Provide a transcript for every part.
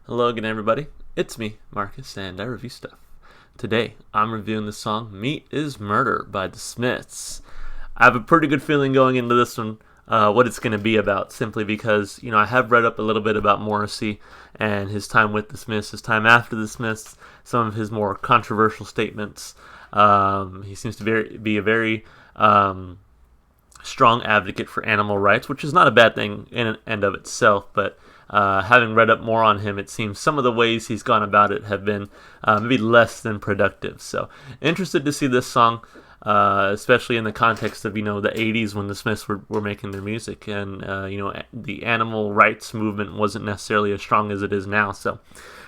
Hello again, everybody. It's me, Marcus, and I review stuff. Today, I'm reviewing the song Meat is Murder by The Smiths. I have a pretty good feeling going into this one, what it's going to be about, simply because, I have read up a little bit about Morrissey and his time with The Smiths, his time after The Smiths, some of his more controversial statements. He seems to be a very strong advocate for animal rights, which is not a bad thing in and of itself, but having read up more on him, it seems some of the ways he's gone about it have been maybe less than productive. So interested to see this song, especially in the context of, the 80s when the Smiths were making their music, and, the animal rights movement wasn't necessarily as strong as it is now. So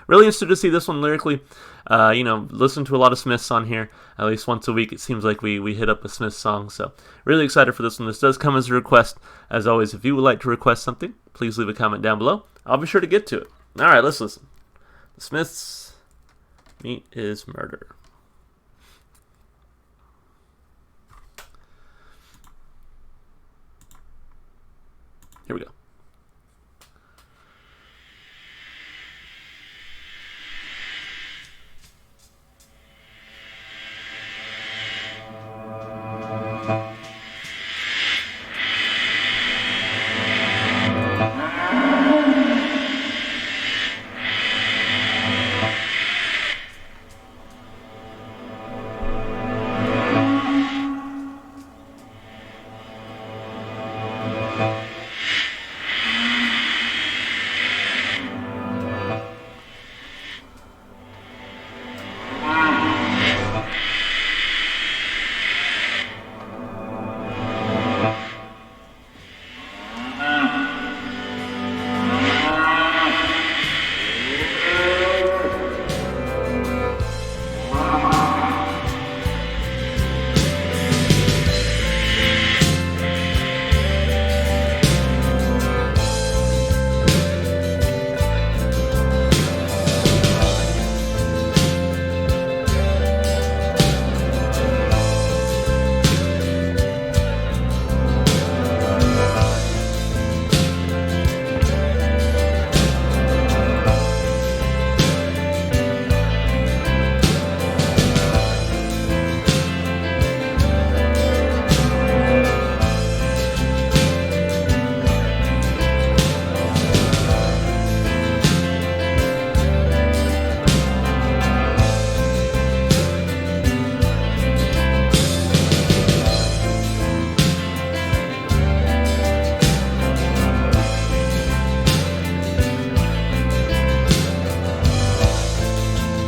really interested to see this one lyrically. Listen to a lot of Smiths on here. At least once a week, it seems like we hit up a Smiths song. So really excited for this one. This does come as a request. As always, if you would like to request something, please leave a comment down below. I'll be sure to get to it. All right, let's listen. The Smiths, Meat is Murder. Here we go.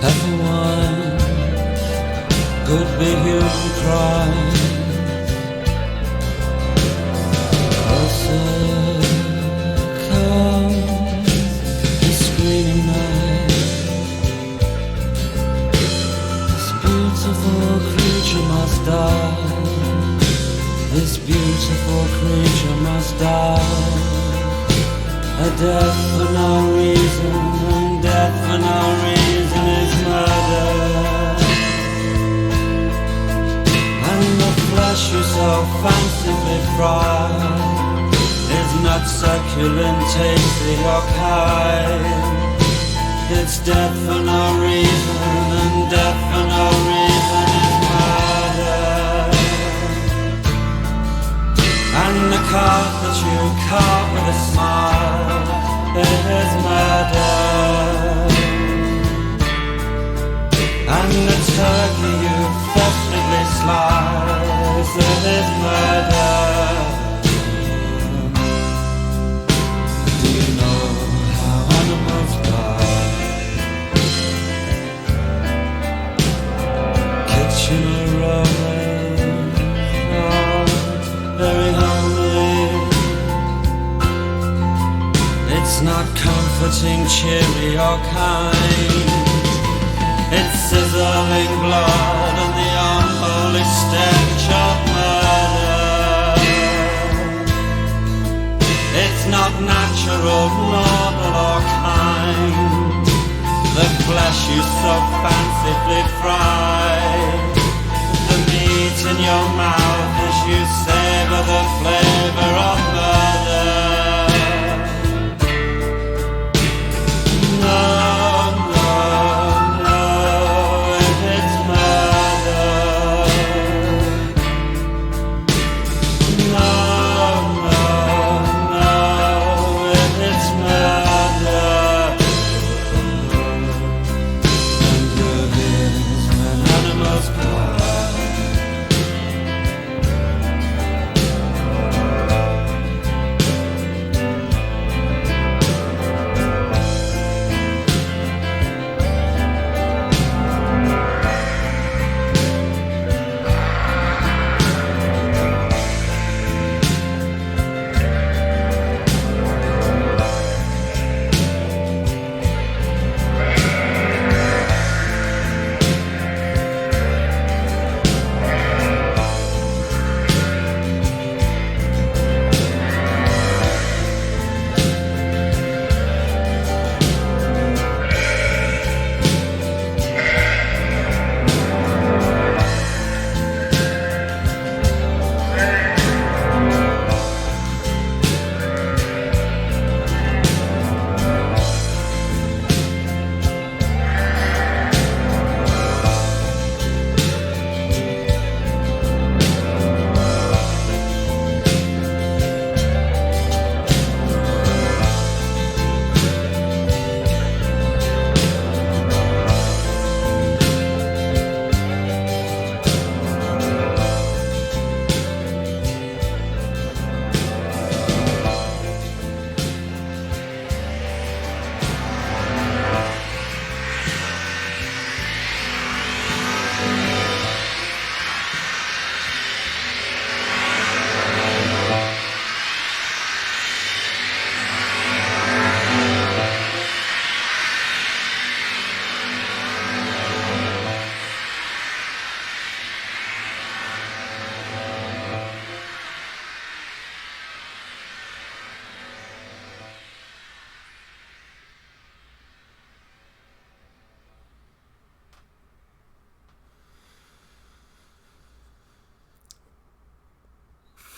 Everyone could be human cries. Closer comes the screaming night. This beautiful creature must die. This beautiful creature must die. A death for no reason, and death for no reason is murder. And the flesh you so fancifully fry is not succulent, tasty or kind. It's death for no reason, and death for no reason is murder. And the carp that you carve with a smile is murder. And the turkey you festively slice is murder. Do you know how animals die? Kitchen aromas are very homely. It's not comforting, cheery or kind. It's sizzling blood and the unholy stench of murder. It's not natural, normal or kind. The flesh you so fancifully fry. The meat in your mouth as you savor the flavor of murder. No.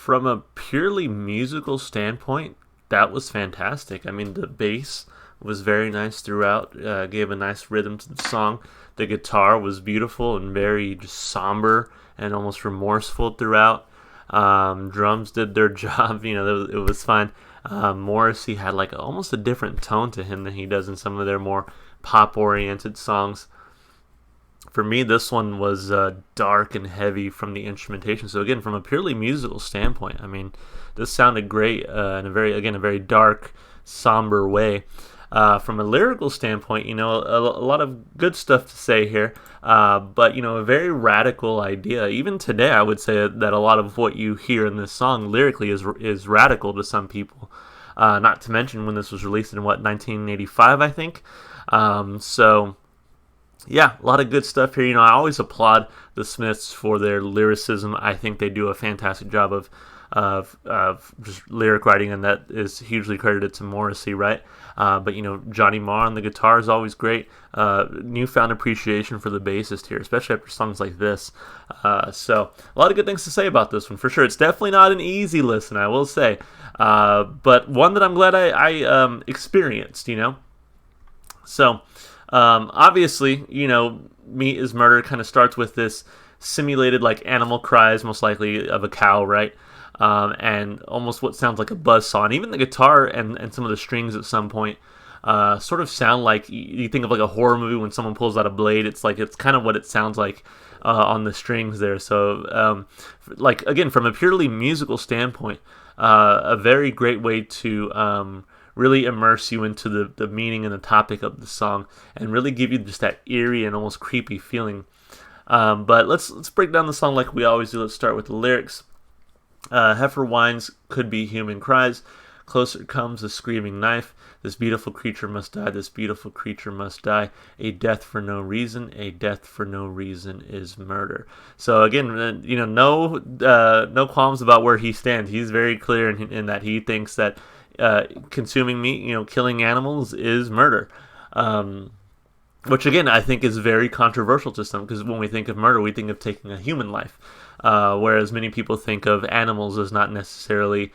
from a purely musical standpoint, that was fantastic. I mean, the bass was very nice throughout, gave a nice rhythm to the song. The guitar was beautiful and very just somber and almost remorseful throughout. Drums did their job, it was fine. Morrissey had like almost a different tone to him than he does in some of their more pop-oriented songs. For me, this one was dark and heavy from the instrumentation. So again, from a purely musical standpoint, I mean, this sounded great in a very dark, somber way. From a lyrical standpoint, a lot of good stuff to say here, but a very radical idea. Even today, I would say that a lot of what you hear in this song lyrically is radical to some people. Not to mention when this was released in 1985, I think. So. Yeah, a lot of good stuff here. I always applaud the Smiths for their lyricism. I think they do a fantastic job of just lyric writing, and that is hugely credited to Morrissey, right? But Johnny Marr on the guitar is always great. Newfound appreciation for the bassist here, especially after songs like this. So a lot of good things to say about this one for sure. It's definitely not an easy listen, I will say, but one that I'm glad I experienced. So. Obviously, Meat is Murder kind of starts with this simulated like animal cries, most likely of a cow, right? And almost what sounds like a buzzsaw. And even the guitar and some of the strings at some point sort of sound like, you think of like a horror movie when someone pulls out a blade. It's kind of what it sounds like on the strings there. So, again, from a purely musical standpoint, a very great way to really immerse you into the meaning and the topic of the song, and really give you just that eerie and almost creepy feeling. But let's break down the song like we always do. Let's start with the lyrics. Heifer whines, could be human cries. Closer comes a screaming knife. This beautiful creature must die. This beautiful creature must die. A death for no reason. A death for no reason is murder. So again, no qualms about where he stands. He's very clear in that he thinks that consuming meat, killing animals is murder. Which again, I think is very controversial to some, because when we think of murder, we think of taking a human life, whereas many people think of animals as not necessarily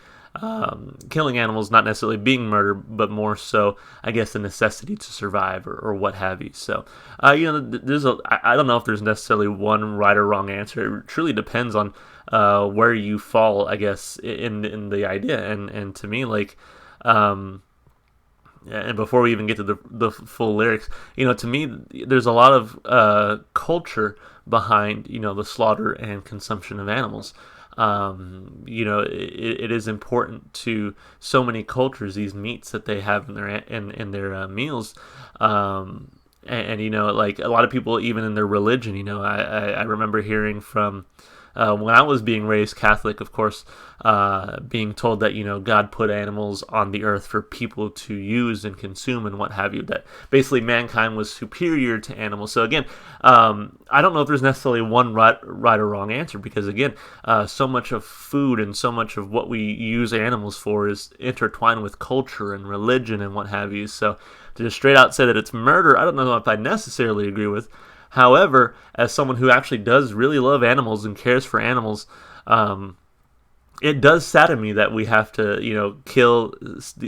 killing animals, not necessarily being murder, but more so, I guess, a necessity to survive or what have you. So, I don't know if there's necessarily one right or wrong answer. It truly depends on where you fall, I guess, in the idea. And to me, like, and before we even get to the full lyrics, to me, there's a lot of culture behind, the slaughter and consumption of animals. It is important to so many cultures, these meats that they have in their meals. And like a lot of people, even in their religion, I remember hearing from, when I was being raised Catholic, of course, being told that, God put animals on the earth for people to use and consume and what have you, that basically mankind was superior to animals. So again, I don't know if there's necessarily one right or wrong answer, because again, so much of food and so much of what we use animals for is intertwined with culture and religion and what have you. So to just straight out say that it's murder, I don't know if I necessarily agree with. However, as someone who actually does really love animals and cares for animals, it does sadden me that we have to, kill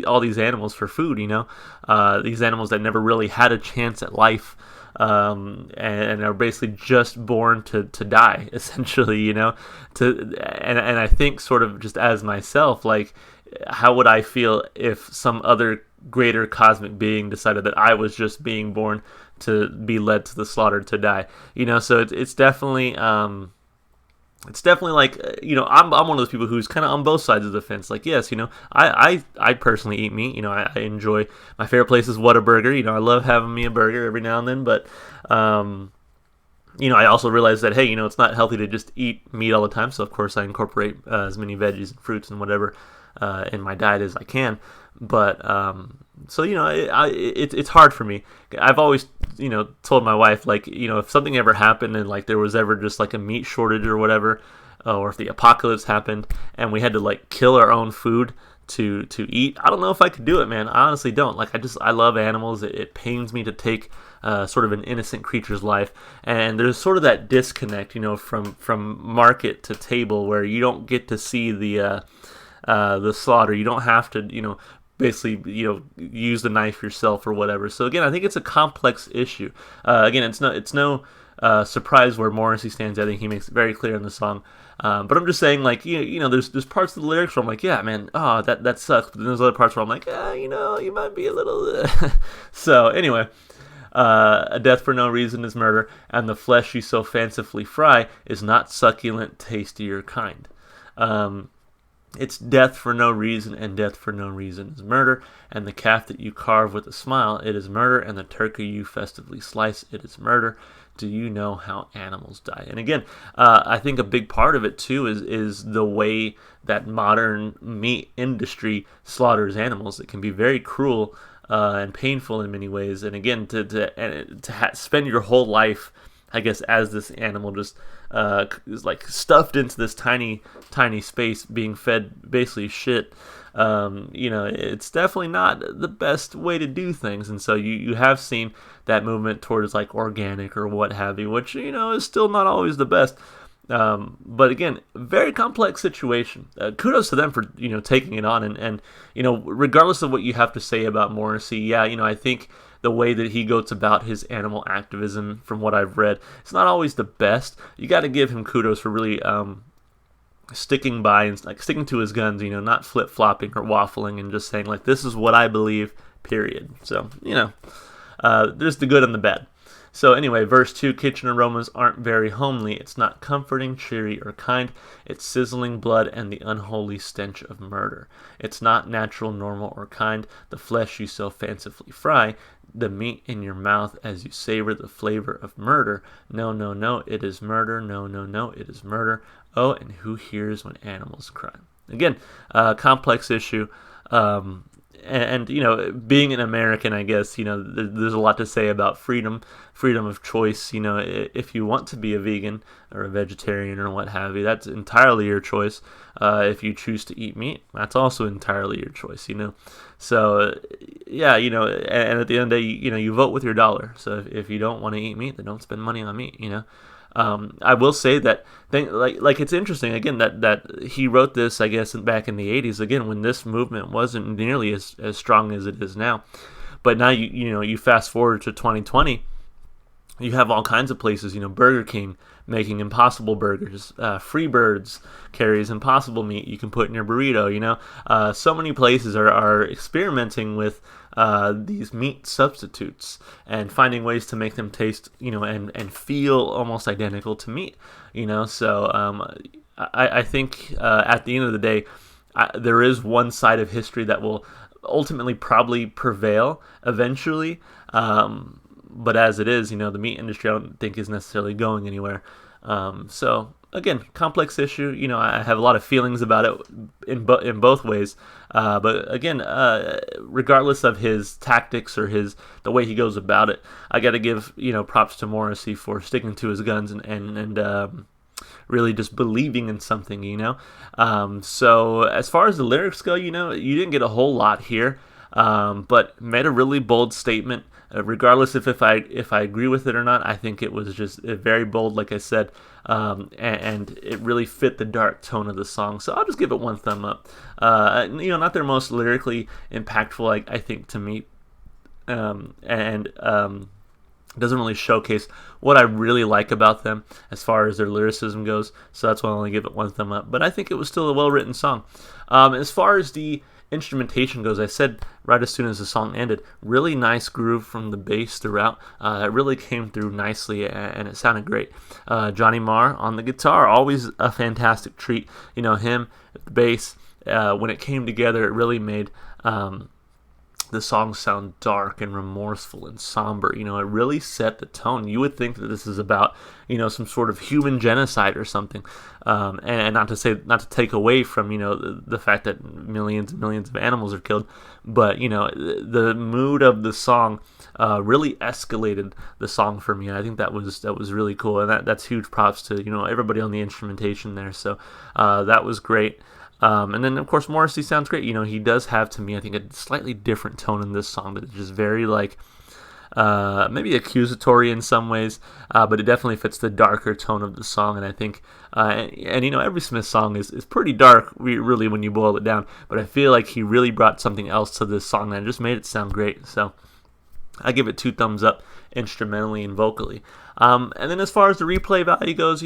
all these animals for food, these animals that never really had a chance at life, and are basically just born to die, essentially, and I think sort of just as myself, like, how would I feel if some other greater cosmic being decided that I was just being born to be led to the slaughter to die? So it's definitely like, I'm one of those people who's kind of on both sides of the fence. Like, yes, I personally eat meat. I enjoy, my favorite place is Whataburger. I love having me a burger every now and then, but I also realize that, hey, it's not healthy to just eat meat all the time. So of course I incorporate as many veggies and fruits and whatever in my diet as I can. But so it's hard for me. I've always told my wife, like, if something ever happened and like there was ever just like a meat shortage or whatever, or if the apocalypse happened and we had to like kill our own food to eat. I don't know if I could do it, man. I honestly don't. Like, I love animals. It pains me to take sort of an innocent creature's life, and there's sort of that disconnect, from market to table, where you don't get to see the slaughter. You don't have to, basically, use the knife yourself or whatever. So again, I think it's a complex issue. Again, it's no surprise where Morrissey stands. I think he makes it very clear in the song. But I'm just saying, like, there's parts of the lyrics where I'm like, yeah, man, that sucks. But then there's other parts where I'm like, you might be a little. So anyway, a death for no reason is murder, and the flesh you so fancifully fry is not succulent, tasty, or kind. It's death for no reason, and death for no reason is murder. And the calf that you carve with a smile, it is murder. And the turkey you festively slice, it is murder. Do you know how animals die? And again, I think a big part of it too is the way that modern meat industry slaughters animals. It can be very cruel and painful in many ways. And again, to spend your whole life, I guess, as this animal just is like stuffed into this tiny space, being fed basically shit. It's definitely not the best way to do things, and so you have seen that movement towards like organic or what have you, which is still not always the best. But again, very complex situation. Kudos to them for taking it on, and regardless of what you have to say about Morrissey, I think the way that he goes about his animal activism, from what I've read, it's not always the best. You got to give him kudos for really sticking by and like sticking to his guns, not flip-flopping or waffling and just saying like, this is what I believe, period. So, there's the good and the bad. So anyway, verse 2, kitchen aromas aren't very homely. It's not comforting, cheery, or kind. It's sizzling blood and the unholy stench of murder. It's not natural, normal, or kind. The flesh you so fancifully fry, the meat in your mouth as you savor the flavor of murder. No, no, no, it is murder. No, no, no, it is murder. Oh, and who hears when animals cry? Again, complex issue. And being an American, I guess, there's a lot to say about freedom of choice. If you want to be a vegan or a vegetarian or what have you, that's entirely your choice. If you choose to eat meat, that's also entirely your choice. So yeah, and at the end of the day, you vote with your dollar. So if you don't want to eat meat, then don't spend money on meat. I will say that like it's interesting again that he wrote this, I guess, back in the 80s, again when this movement wasn't nearly as strong as it is now. But now you fast forward to 2020, you have all kinds of places, Burger King making Impossible Burgers, Freebirds carries Impossible meat you can put in your burrito. So many places are experimenting with these meat substitutes and finding ways to make them taste, and feel almost identical to meat. So I think at the end of the day, there is one side of history that will ultimately probably prevail eventually. But as it is, the meat industry I don't think is necessarily going anywhere. So again, complex issue. I have a lot of feelings about it in both ways. But again, regardless of his tactics or the way he goes about it, I got to give props to Morrissey for sticking to his guns and really just believing in something. So as far as the lyrics go, you didn't get a whole lot here, but made a really bold statement. Regardless if I agree with it or not, I think it was just very bold, like I said, and it really fit the dark tone of the song. So I'll just give it one thumb up. Not their most lyrically impactful, I think, to me, and doesn't really showcase what I really like about them as far as their lyricism goes. So that's why I only give it one thumb up. But I think it was still a well-written song. As far as the instrumentation goes, I said right as soon as the song ended, really nice groove from the bass throughout. It really came through nicely and it sounded great. Johnny Marr on the guitar, always a fantastic treat. Him, the bass, when it came together, it really made the song sound dark and remorseful and somber. It really set the tone. You would think that this is about, some sort of human genocide or something. And not to take away from, the fact that millions and millions of animals are killed, but, the mood of the song really escalated the song for me. I think that was really cool. And that's huge props to, everybody on the instrumentation there. So that was great. And then, of course, Morrissey sounds great. He does have, to me, I think, a slightly different tone in this song, but it's just very, like, maybe accusatory in some ways, but it definitely fits the darker tone of the song. And I think, every Smith song is pretty dark, really, when you boil it down. But I feel like he really brought something else to this song that just made it sound great. So I give it 2 thumbs up, instrumentally and vocally. And then as far as the replay value goes,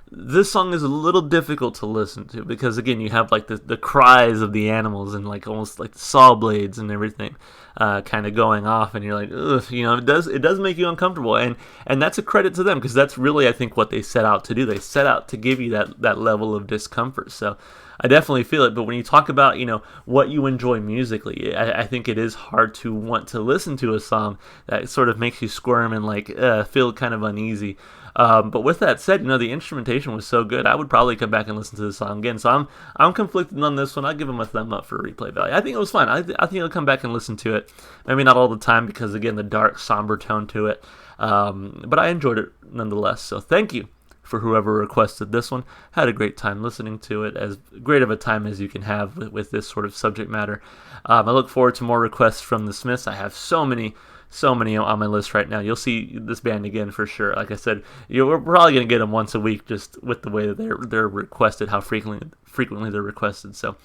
this song is a little difficult to listen to because, again, you have like the cries of the animals and like almost like the saw blades and everything kind of going off, and you're like, ugh, it does make you uncomfortable, and that's a credit to them because that's really, I think, what they set out to do. They set out to give you that level of discomfort. So I definitely feel it. But when you talk about, what you enjoy musically, I think it is hard to want to listen to a song that sort of makes you squirm and like feel kind of uneasy. But with that said, the instrumentation was so good, I would probably come back and listen to the song again. So I'm conflicted on this one. I'll give him a thumb up for replay value. I think it was fun. I think I'll come back and listen to it. Maybe not all the time because, again, the dark, somber tone to it. But I enjoyed it nonetheless. So thank you for whoever requested this one. Had a great time listening to it, as great of a time as you can have with this sort of subject matter. I look forward to more requests from the Smiths. I have so many on my list right now. You'll see this band again for sure. Like I said, we're probably going to get them once a week, just with the way that they're requested, how frequently they're requested. So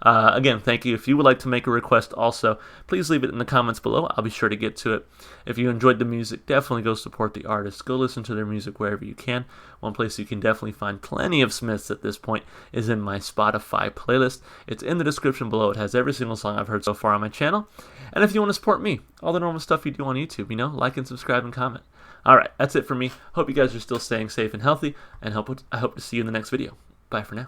again, thank you. If you would like to make a request also, please leave it in the comments below. I'll be sure to get to it. If you enjoyed the music, definitely go support the artists. Go listen to their music wherever you can. One place you can definitely find plenty of Smiths at this point is in my Spotify playlist. It's in the description below. It has every single song I've heard so far on my channel. And if you want to support me, all the normal stuff you do on YouTube, like and subscribe and comment. All right, that's it for me. Hope you guys are still staying safe and healthy, and I hope to see you in the next video. Bye for now.